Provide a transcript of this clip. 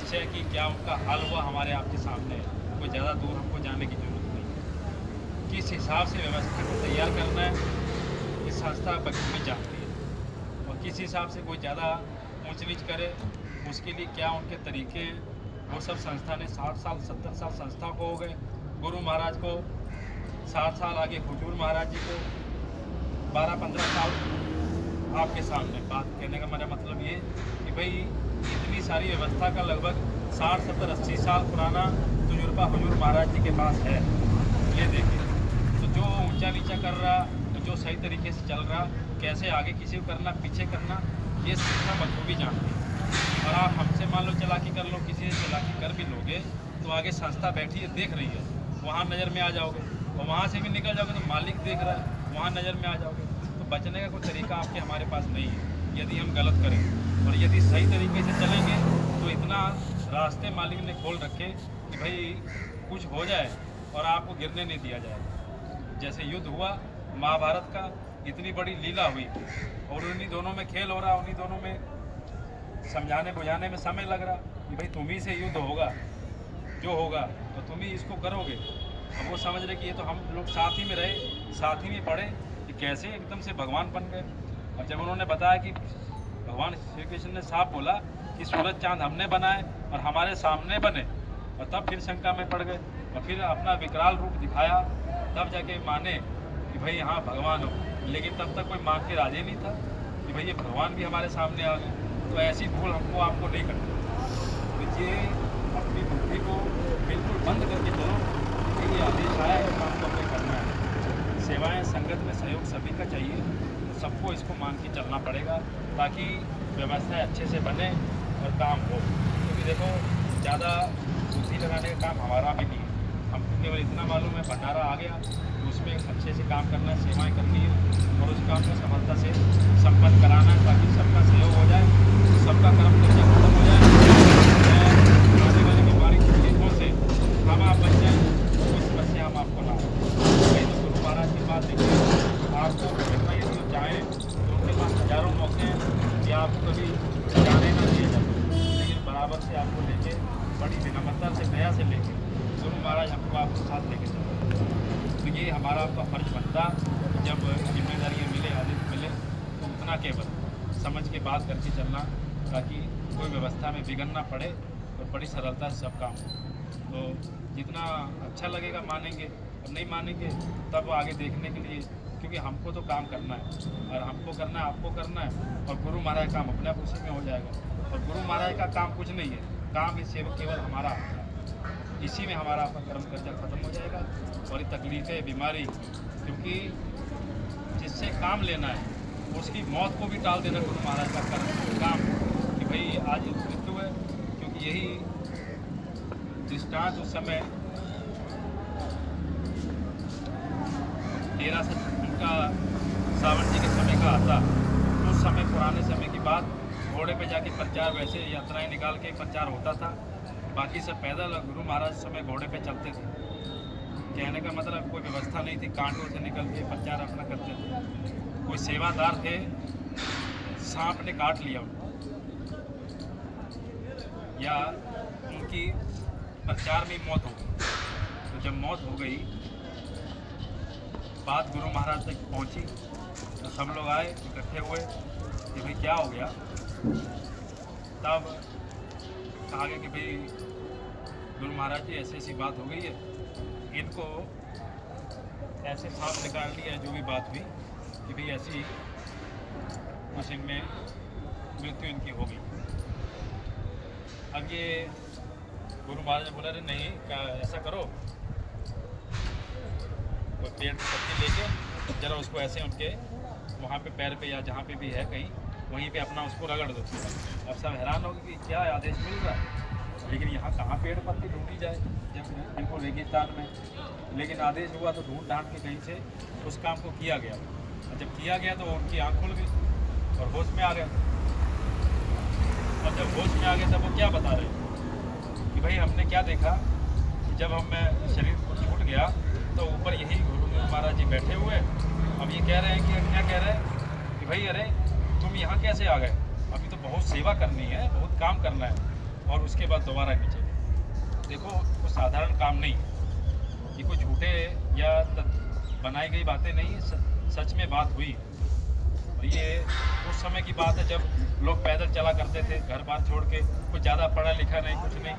निश्चय कि क्या उनका हाल हुआ हमारे आपके सामने है। कोई ज़्यादा दूर हमको जाने की जरूरत नहीं। किस हिसाब से व्यवस्था को तैयार करना है इस संस्था बखूबी जानती है, और किस हिसाब से कोई ज़्यादा ऊंच नीच करे उसके लिए क्या उनके तरीके हैं। वो सब संस्था ने 60 साल 70 साल संस्था को हो गए, गुरु महाराज को 60 साल, आगे हुजूर महाराज जी को 12-15 साल। आपके सामने बात कहने का मेरा मतलब ये कि भाई इतनी सारी व्यवस्था का लगभग 60, 70, 80 साल पुराना तजुर्बा हुजूर महाराज जी के पास है। ये देखिए, तो जो ऊंचा नीचा कर रहा, तो जो सही तरीके से चल रहा, कैसे आगे किसी को करना पीछे करना, ये संस्था बखूबी जानती है। और आप हमसे मान लो चालाकी कर लो, किसी से चालाकी कर भी लोगे तो आगे संस्था बैठी है देख रही है, वहाँ नज़र में आ जाओगे, और वहाँ से भी निकल जाओगे तो मालिक देख रहा है, वहाँ नज़र में आ जाओगे। तो बचने का कोई तरीका आपके हमारे पास नहीं है यदि हम गलत करें। और यदि सही तरीके से चलेंगे तो इतना रास्ते मालिक ने खोल रखे कि भाई कुछ हो जाए और आपको गिरने नहीं दिया जाएगा। जैसे युद्ध हुआ महाभारत का, इतनी बड़ी लीला हुई और उन्हीं दोनों में खेल हो रहा, उन्हीं दोनों में समझाने बुझाने में समय लग रहा कि भाई तुम ही से युद्ध होगा, जो होगा तो तुम ही इसको करोगे। अब वो समझ रहे कि ये तो हम लोग साथ ही में रहे, साथ ही में पढ़े, कि कैसे एकदम से भगवान बन गए। और जब उन्होंने बताया कि भगवान श्री कृष्ण ने साफ बोला कि सूरज चांद हमने बनाए और हमारे सामने बने, और तब फिर शंका में पड़ गए और फिर अपना विकराल रूप दिखाया, तब जाके माने कि भाई हाँ भगवान हो। लेकिन तब तक कोई मान के राजी नहीं था कि भाई ये भगवान भी हमारे सामने आ गए। तो ऐसी भूल हमको आपको नहीं करनी। तो ये अपनी बुद्धि को बिल्कुल बंद करके चलो कि ये आदेश आया है, काम को हमें करना है। सेवाएं संगत में सहयोग सभी का चाहिए, तो सबको इसको मान के चलना पड़ेगा ताकि व्यवस्था अच्छे से बने और काम हो। क्योंकि देखो ज़्यादा बुद्धि लगाने का काम हमारा भी नहीं है, हमको केवल इतना मालूम है भंडारा आ गया तो उसमें अच्छे से काम करना है, सेवाएं करनी है और उस काम को सफलता से संपन्न कराना है ताकि सबका सहयोग हो जाए, तो सबका कर्म करना खत्म हो जाए, आने वाली बीमारी तकलीफों से हम आप बच जाए, कोई समस्या हम आपको ना हो। नहीं तो गुरु महाराज की बात देखिए, आपको कितना यदि वो चाहें तो उनके पास हजारों मौके हैं कि आपको कभी जाने ना दिए जाए, लेकिन बराबर से आपको लेके बड़ी विनम्रता से दया से लेके गुरु महाराज हमको आपको साथ लेके चलते। तो ये हमारा आपका फर्ज बनता कि जब जिम्मेदारियाँ मिले, आदेश मिले, तो उतना केवल समझ के बात करके चलना ताकि कोई व्यवस्था में बिगड़ ना पड़े और बड़ी सरलता से सब काम हो। तो जितना अच्छा लगेगा मानेंगे, और नहीं मानेंगे तब आगे देखने के लिए, क्योंकि हमको तो काम करना है और हमको करना है, आपको करना है, और गुरु महाराज काम अपने आप उसी में हो जाएगा। और गुरु महाराज का काम कुछ नहीं है, काम इस सेवक केवल हमारा है, इसी में हमारा आपका कर्म कर्जा खत्म हो जाएगा। और ये तकलीफ़ें बीमारी, क्योंकि जिससे काम लेना है उसकी मौत को भी टाल देना गुरु महाराज का काम कि भाई आज मृत्यु है। क्योंकि यही दृष्टांत उस समय 1300 उनका सावन जी के समय का आता, उस समय पुराने समय की बात, घोड़े पे जाके प्रचार, वैसे यात्राएं निकाल के प्रचार होता था, बाकी सब पैदल। और गुरु महाराज उस समय घोड़े पे चलते थे। कहने का मतलब कोई व्यवस्था नहीं थी, कांटों से निकल के प्रचार अपना करते थे। कोई सेवादार थे, सांप ने काट लिया उनको, या उनकी प्रचार में मौत हो गई। तो जब मौत हो गई, बात गुरु महाराज तक पहुंची, तो सब लोग आए, इकट्ठे हुए कि भाई क्या हो गया। तब कहा गया कि भाई गुरु महाराज जी ऐसी ऐसी बात हो गई है, इनको ऐसे सांप निकाल लिया, जो भी बात हुई कि भाई ऐसी कुछ इनमें मृत्यु इनकी हो गई। अब ये गुरु महाराज ने बोला, अरे नहीं, क्या ऐसा करो, कोई पेड़ की पत्ती लेके जरा उसको ऐसे उनके वहाँ पे पैर पे या जहाँ पे भी है कहीं, वहीं पे अपना उसको रगड़ दो। अब सब हैरान हो गए कि क्या आदेश मिल रहा है, लेकिन यहाँ कहाँ पेड़ पत्ती ढूंढी जाए जब बिल्कुल रेगिस्तान में। लेकिन आदेश हुआ तो ढूंढ ढांढ के कहीं से उस काम को किया गया। और जब किया गया तो उनकी आँख खुल गई और होश में आ गया। और जब होश में आ गए तब वो क्या बता रहे कि भाई हमने क्या देखा कि जब हम शरीर को छूट गया तो ऊपर यही गुरु महाराज जी बैठे हुए। अब ये कह रहे हैं कि क्या कह रहे हैं कि भाई अरे तुम यहाँ कैसे आ गए, अभी तो बहुत सेवा करनी है, बहुत काम करना है। और उसके बाद दोबारा नीचे। देखो कोई साधारण काम नहीं है, ये कोई झूठे या बनाई गई बातें नहीं, सच में बात हुई। और ये उस समय की बात है जब लोग पैदल चला करते थे घर बार छोड़ के, कुछ ज़्यादा पढ़ा लिखा नहीं, कुछ नहीं,